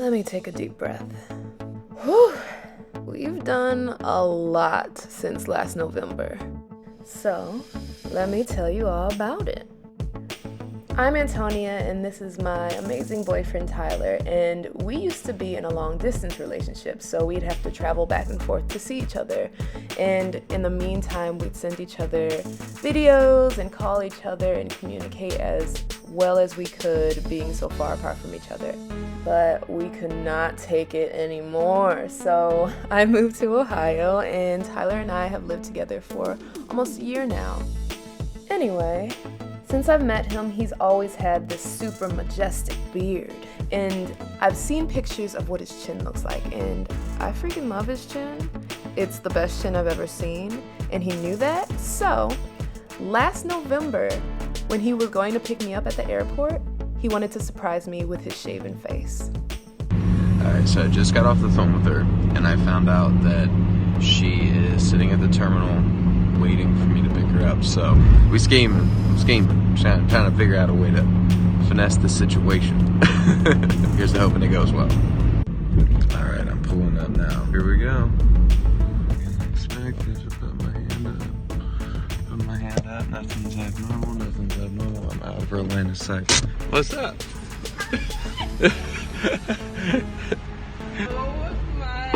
Let me take a deep breath. Whew. We've done a lot since last November. So, let me tell you all about it. I'm Antonia, and this is my amazing boyfriend Tyler, and we used to be in a long-distance relationship, so we'd have to travel back and forth to see each other. And in the meantime, we'd send each other videos and call each other and communicate as well as we could, being so far apart from each other. But we could not take it anymore, so I moved to Ohio, and Tyler and I have lived together for almost a year now. Anyway, since I've met him, he's always had this super majestic beard, and I've seen pictures of what his chin looks like, and I freaking love his chin. It's the best chin I've ever seen, and he knew that. So, last November, when he was going to pick me up at the airport, he wanted to surprise me with his shaven face. Alright, so I just got off the phone with her, and I found out that she is sitting at the terminal waiting for me to pick her up. So I'm scheming, trying to figure out a way to finesse the situation. Here's to hoping it goes well. Alright, I'm pulling up now. Here we go. Didn't expect this to put my hand up. Put my hand up, nothing's abnormal, nothing's abnormal. I'm out of her line of sight. What's up? Oh my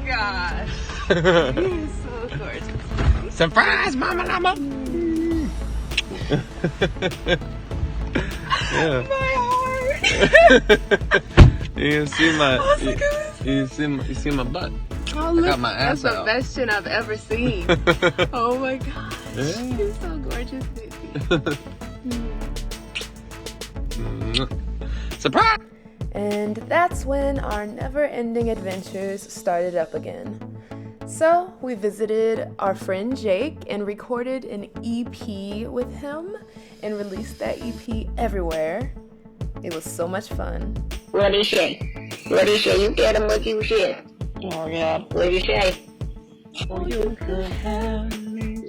gosh. He's so gorgeous. Surprise, Mama Llama! Yeah. My heart! You can see my. Oh my goodness. You see my butt. Oh, I look, got my ass that's out. the best chin I've ever seen. Oh my gosh. Yeah. He's so gorgeous, baby. Surprise! And that's when our never-ending adventures started up again. So we visited our friend Jake and recorded an EP with him and released that EP everywhere. It was so much fun. What is it? What is it? You get him what you said. Oh God. What do you say? Oh, you could have me.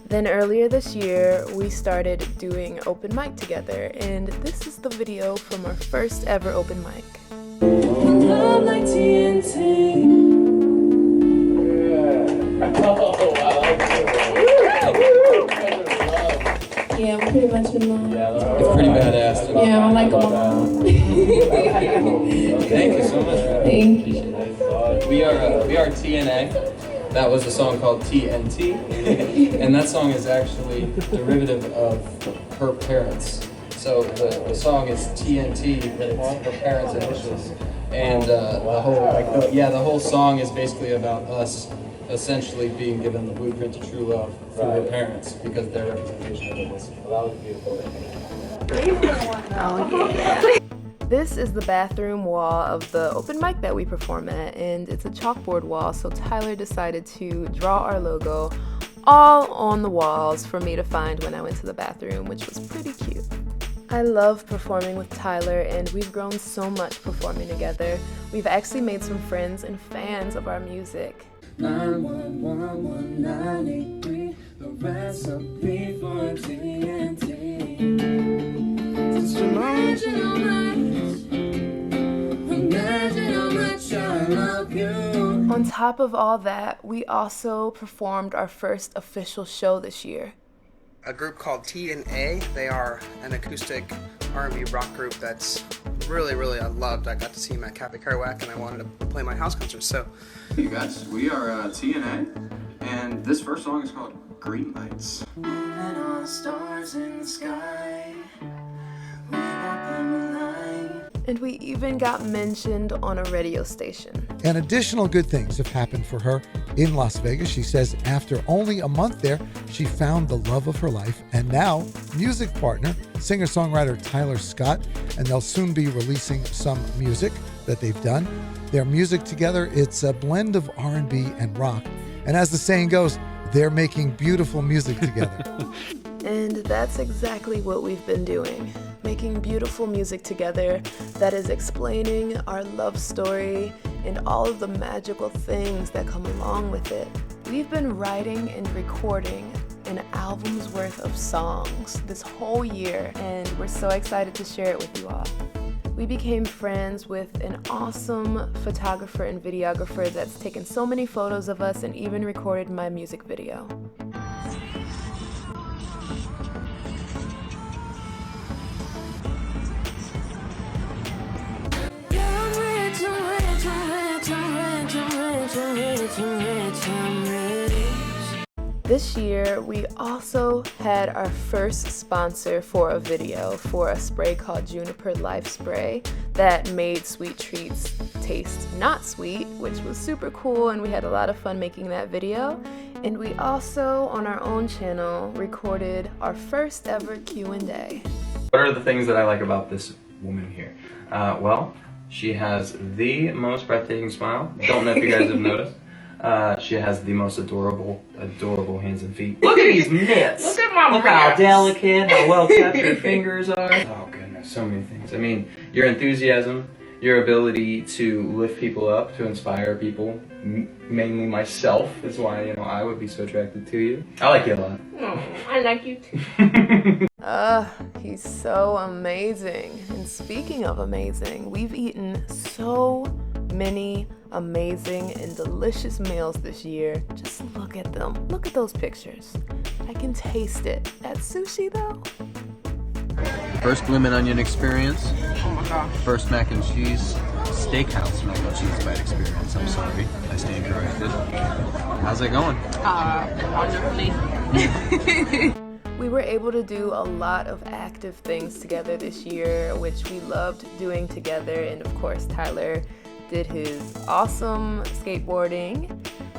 Then earlier this year, we started doing open mic together, and this is the video from our first ever open mic. Love like TNT. Yeah, we're pretty much in love. It's pretty badass. Yeah, I like them all. Thank you so much. Thank you. We are TNA. That was a song called TNT, and that song is actually derivative of her parents. So the song is TNT, but it's her parents' initials. And the whole song is basically about us essentially being given the blueprint to true love through her parents because they're representation of this. This is the bathroom wall of the open mic that we perform at, and it's a chalkboard wall, so Tyler decided to draw our logo all on the walls for me to find when I went to the bathroom, which was pretty cute. I love performing with Tyler, and we've grown so much performing together. We've actually made some friends and fans of our music. 911-193, the recipe for TNT. Just imagine how much I love you. On top of all that, we also performed our first official show this year. A group called TNA. They are an acoustic R&B rock group that's really I loved. I got to see them at Cafe Kerouac, and I wanted to play my house concert. So, You guys, we are TNA, and this first song is called Green Lights. And all the stars in the sky, we open the light. And we even got mentioned on a radio station. And additional good things have happened for her in Las Vegas. She says after only a month there, she found the love of her life, and now music partner, singer-songwriter Tyler Scott, and they'll soon be releasing some music that they've done. Their music together, it's a blend of R&B and rock. And as the saying goes, they're making beautiful music together. And that's exactly what we've been doing. Making beautiful music together that is explaining our love story and all of the magical things that come along with it. We've been writing and recording an album's worth of songs this whole year, and we're so excited to share it with you all. We became friends with an awesome photographer and videographer that's taken so many photos of us and even recorded my music video. This year, we also had our first sponsor for a video for a spray called Juniper Life Spray that made sweet treats taste not sweet, which was super cool, and we had a lot of fun making that video. And we also, on our own channel, recorded our first ever Q&A. What are the things that I like about this woman here? Well, she has the most breathtaking smile. Don't know if you guys have noticed. She has the most adorable hands and feet. Look at these mitts! Look at my Look how delicate, how well kept your fingers are. Oh goodness, so many things. I mean, your enthusiasm, your ability to lift people up, to inspire people, mainly myself, is why, you know, I would be so attracted to you. I like you a lot. Oh, I like you too. He's so amazing. And speaking of amazing, we've eaten so many amazing and delicious meals this year. Just look at them. Look at those pictures. I can taste it. That sushi though. First bloomin' onion experience. Oh my gosh. First mac and cheese. Steakhouse mac and cheese bite experience. I'm sorry. I stand corrected. How's it going? Wonderfully. We were able to do a lot of active things together this year, which we loved doing together. And of course, Tyler did his awesome skateboarding.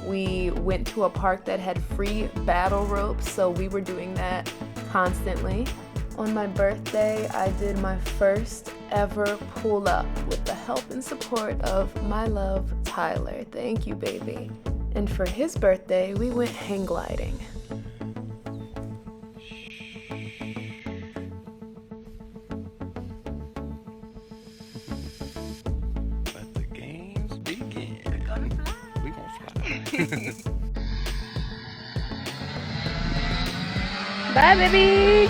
We went to a park that had free battle ropes, so we were doing that constantly. On my birthday, I did my first ever pull up with the help and support of my love, Tyler. Thank you, baby. And for his birthday, we went hang gliding. Let the games begin. We gonna fly. Bye, baby!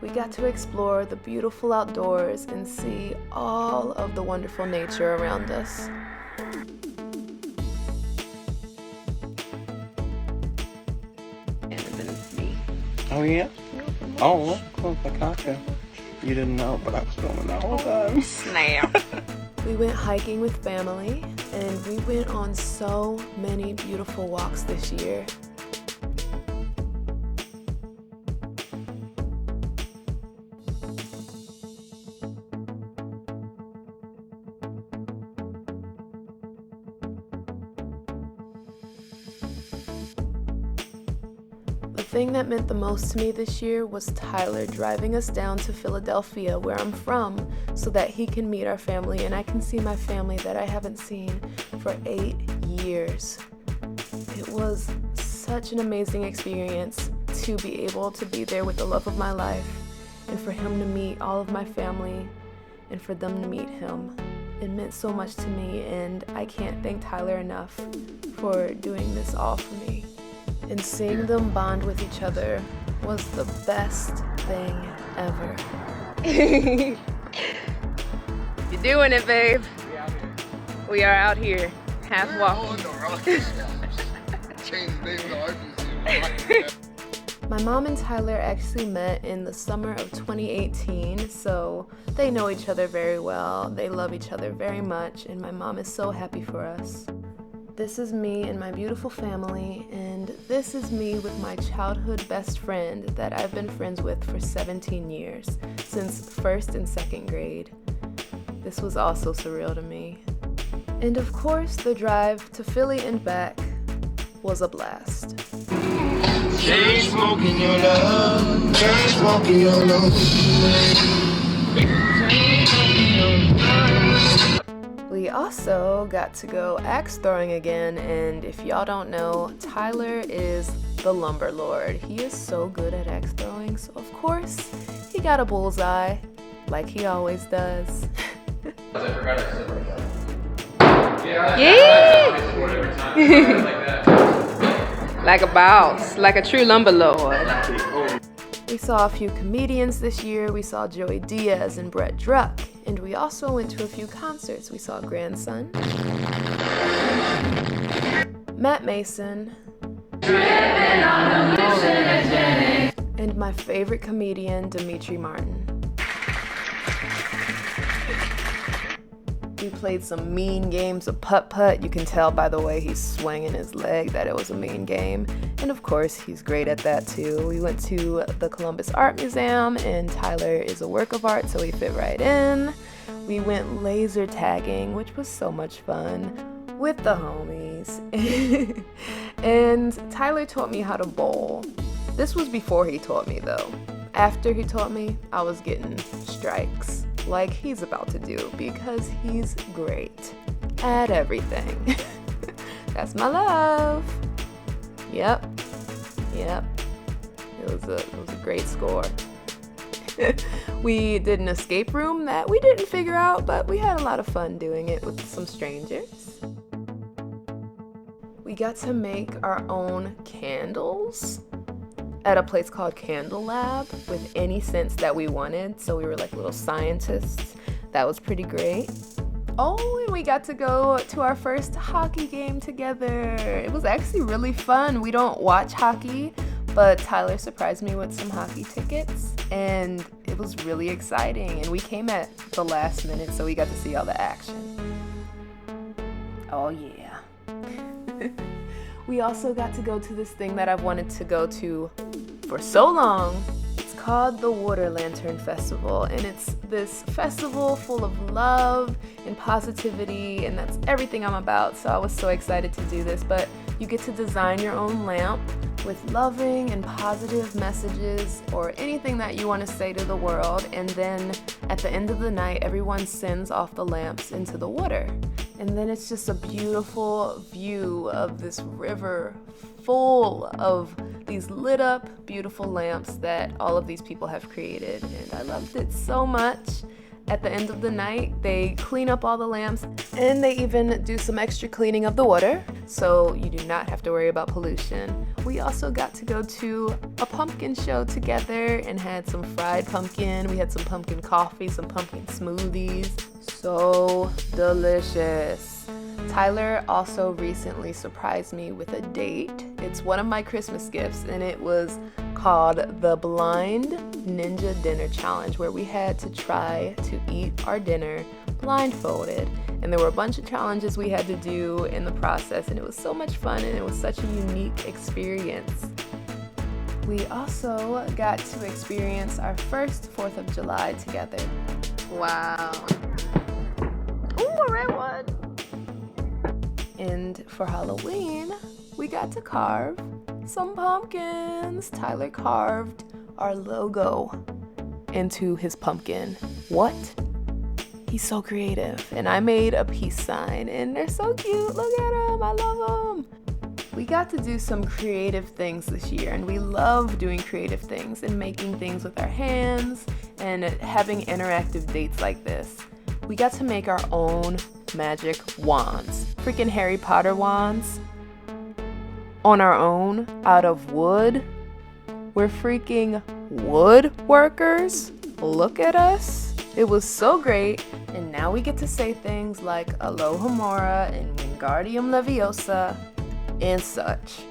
We got to explore the beautiful outdoors and see all of the wonderful nature around us. Oh yeah? Oh, cool. Okay. You didn't know, but I was filming the whole time. Snap. We went hiking with family, and we went on so many beautiful walks this year. The thing that meant the most to me this year was Tyler driving us down to Philadelphia, where I'm from, so that he can meet our family and I can see my family that I haven't seen for 8 years. It was such an amazing experience to be able to be there with the love of my life and for him to meet all of my family and for them to meet him. It meant so much to me, and I can't thank Tyler enough for doing this all for me. And seeing them bond with each other was the best thing ever. You're doing it, babe. We are out here, half walking. My mom and Tyler actually met in the summer of 2018, so they know each other very well. They love each other very much, and my mom is so happy for us. This is me and my beautiful family, and this is me with my childhood best friend that I've been friends with for 17 years, since 1st and 2nd grade. This was also surreal to me. And of course, the drive to Philly and back was a blast. Chain smoking your love, chain smoking your love. We also got to go axe throwing again, and if y'all don't know, Tyler is the lumber lord. He is so good at axe throwing, so of course he got a bullseye, like he always does. Yeah! Like a boss, like a true lumber lord. We saw a few comedians this year. We saw Joey Diaz and Brett Druck. And we also went to a few concerts. We saw Grandson, Matt Mason, and my favorite comedian, Demetri Martin. We played some mean games of putt-putt. You can tell by the way he's swinging his leg that it was a mean game. And of course, he's great at that too. We went to the Columbus Art Museum, and Tyler is a work of art, so he fit right in. We went laser tagging, which was so much fun, with the homies. And Tyler taught me how to bowl. This was before he taught me though. After he taught me, I was getting strikes like he's about to do because he's great at everything. That's my love. Yep. It was a great score. We did an escape room that we didn't figure out, but we had a lot of fun doing it with some strangers. We got to make our own candles at a place called Candle Lab with any scents that we wanted. So we were like little scientists. That was pretty great. Oh, and we got to go to our first hockey game together. It was actually really fun. We don't watch hockey, but Tyler surprised me with some hockey tickets, and it was really exciting. And we came at the last minute, so we got to see all the action. Oh yeah. We also got to go to this thing that I've wanted to go to for so long. It's called the Water Lantern Festival, and it's this festival full of love and positivity, and that's everything I'm about. So I was so excited to do this, but you get to design your own lamp with loving and positive messages or anything that you want to say to the world, and then at the end of the night, everyone sends off the lamps into the water. And then it's just a beautiful view of this river full of these lit up, beautiful lamps that all of these people have created. And I loved it so much. At the end of the night, they clean up all the lamps, and they even do some extra cleaning of the water, so you do not have to worry about pollution. We also got to go to a pumpkin show together and had some fried pumpkin. We had some pumpkin coffee, some pumpkin smoothies. So delicious. Tyler also recently surprised me with a date. It's one of my Christmas gifts, and it was called the Blind Ninja Dinner Challenge, where we had to try to eat our dinner blindfolded. And there were a bunch of challenges we had to do in the process, and it was so much fun, and it was such a unique experience. We also got to experience our first 4th of July together. Wow. Ooh, a red one. And for Halloween, we got to carve some pumpkins. Tyler carved our logo into his pumpkin. What? He's so creative. And I made a peace sign, and they're so cute. Look at them. I love them. We got to do some creative things this year, and we love doing creative things and making things with our hands and having interactive dates like this. We got to make our own magic wands. Freaking Harry Potter wands. On our own, out of wood. We're freaking woodworkers. Look at us. It was so great. And now we get to say things like Alohomora and Wingardium Leviosa and such,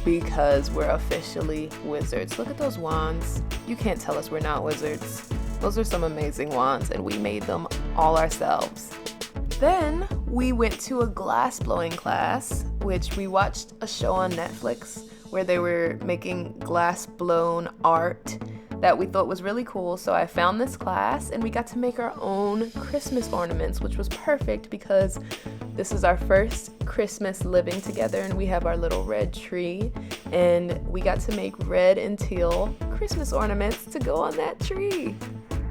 because we're officially wizards. Look at those wands. You can't tell us we're not wizards. Those are some amazing wands, and we made them all ourselves. Then we went to a glass blowing class, which we watched a show on Netflix where they were making glass blown art that we thought was really cool. So I found this class, and we got to make our own Christmas ornaments, which was perfect because this is our first Christmas living together, and we have our little red tree, and we got to make red and teal Christmas ornaments to go on that tree.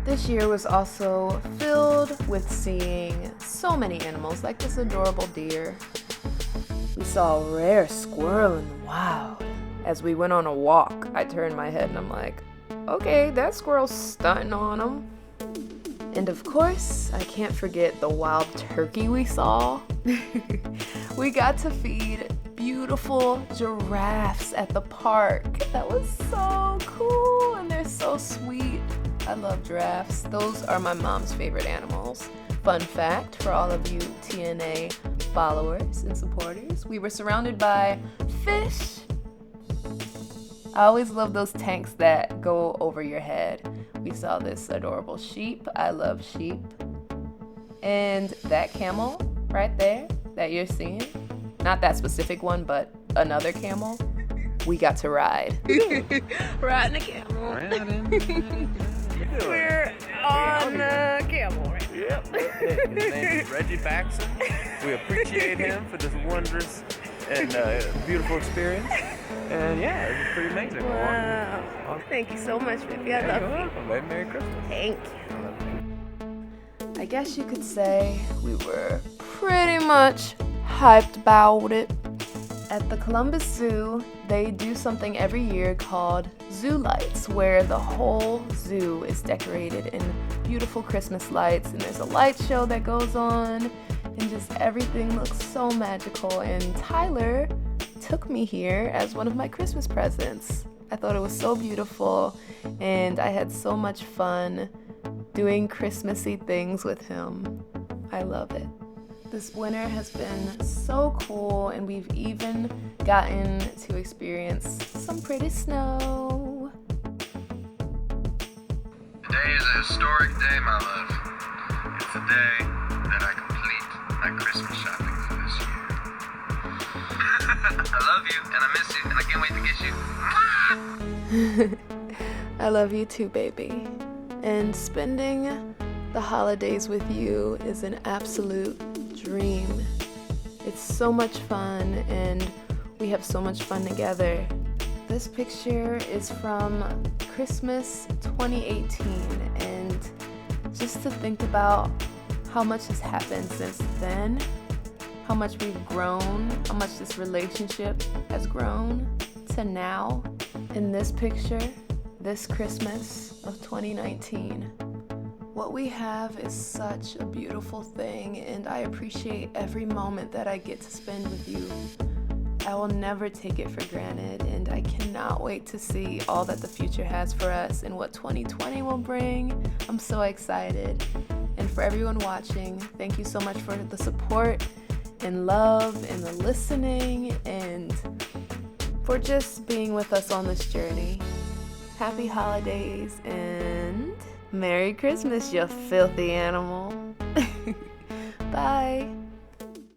This year was also filled with seeing so many animals, like this adorable deer. We saw a rare squirrel in the wild. As we went on a walk, I turned my head and I'm like, okay, that squirrel's stunting on them. And of course, I can't forget the wild turkey we saw. We got to feed beautiful giraffes at the park. That was so cool, and they're so sweet. I love giraffes. Those are my mom's favorite animals. Fun fact for all of you TNA followers and supporters, we were surrounded by fish. I always love those tanks that go over your head. We saw this adorable sheep. I love sheep. And that camel right there that you're seeing, not that specific one, but another camel, we got to ride. Riding a camel. We're on a camel right now. Yep. His name is Reggie Baxter. We appreciate him for this wondrous and beautiful experience. And yeah, it was pretty amazing. Wow. Thank you so much, baby. I love you. You're welcome, baby. Merry Christmas. Thank you. I guess you could say we were pretty much hyped about it. At the Columbus Zoo, they do something every year called Zoo Lights, where the whole zoo is decorated in beautiful Christmas lights, and there's a light show that goes on, and just everything looks so magical. And Tyler took me here as one of my Christmas presents. I thought it was so beautiful, and I had so much fun doing Christmassy things with him. I love it. This winter has been so cool, and we've even gotten to experience some pretty snow. Today is a historic day, my love. It's the day that I complete my Christmas shopping for this year. I love you, and I miss you, and I can't wait to get you. I love you too, baby. And spending the holidays with you is an absolute dream. It's so much fun, and we have so much fun together. This picture is from Christmas 2018, and just to think about how much has happened since then, how much we've grown, how much this relationship has grown to now. In this picture, this Christmas of 2019, what we have is such a beautiful thing, and I appreciate every moment that I get to spend with you. I will never take it for granted, and I cannot wait to see all that the future has for us and what 2020 will bring. I'm so excited. And for everyone watching, thank you so much for the support and love and the listening and for just being with us on this journey. Happy holidays and Merry Christmas, you filthy animal. Bye.